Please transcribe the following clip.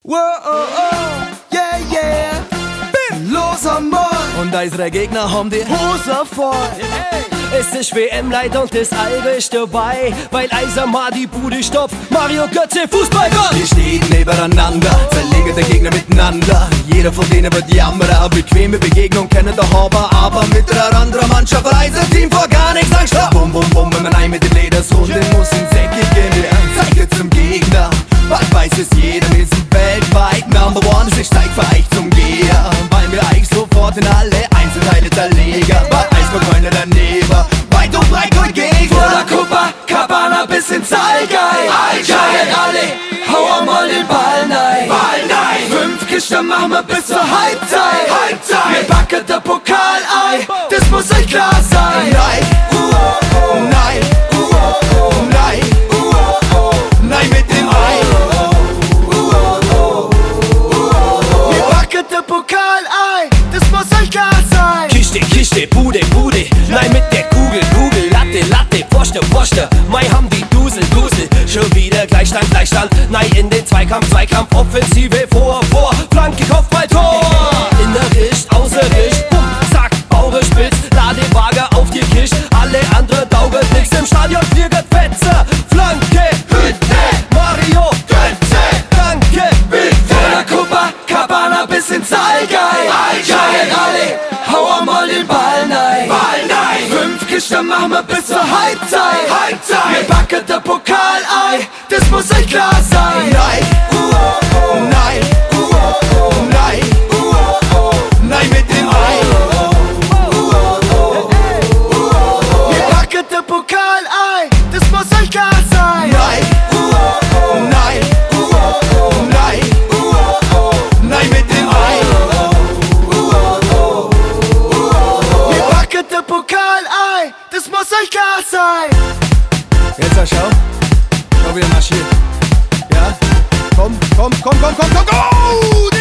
Wow, oh, oh, yeah, yeah. Los am Mann. Und unsere Gegner haben die Hose voll. Es ist WM-Leid und das Albe ist dabei, weil Eisermar die Bude stopft. Mario Götze, Fußballgott! Wir stehen nebeneinander, zerlegen den Gegner miteinander. Jeder von denen wird jammern, eine bequeme Begegnung kennen der Haber. Aber mit einer anderen Mannschaft, weil Eiser-Team vor gar nichts Angst hat. Bum, bum, bum, wenn man ein mit den Ledershund, den muss ins Eck gehen. Zeige zum Gegner, bald weiß es jeder, wir sind weltweit Number One. Es ist Zeit für euch zum Gehen, weil wir euch sofort in alle Einzelteile zerlegen. Bei Eisberg meine daneben, weit und breit und Gegner. Von der Copacabana bis ins Allgäu. Giant alle, hau mal den Ball nein. 5 Kisten machen wir bis zur Halbzeit. Wir packen der Pokal ein, das muss euch klar sein. Nein, nein, nein, nein mit dem Ei. Wir packen der Pokal ein, das muss euch klar sein. Kiste, Bude, nein mit der Kugel, Latte, Poste, Mai haben die Dusel, schon wieder Gleichstand, nein in den Zweikampf, Offensive, vor, Flanke, Kopfball, Tor. Innerisch, außerisch, bumm, zack, Bauer spitz, Ladewager auf die Kiste, alle andere dauert nix, im Stadion fliegt Fetzer, Flanke, Hütte, Mario, Götze, danke, bitte. Von der Copacabana bis ins Allgäu. Giant alle, hau mal den Ball nein. 5 Kisten machen wir bis zur Halbzeit. Wir packen der Pokal ein, das muss euch klar sein. Nein, nein, nein, nein mit dem Ei. Wir packen der Pokal ein, das muss euch klar sein. Nein, nein, nein, nein mit dem Ei. Wir packen der Pokal ein, das muss euch klar sein. Jetzt schau wieder marschiert. Ja, komm. Gut!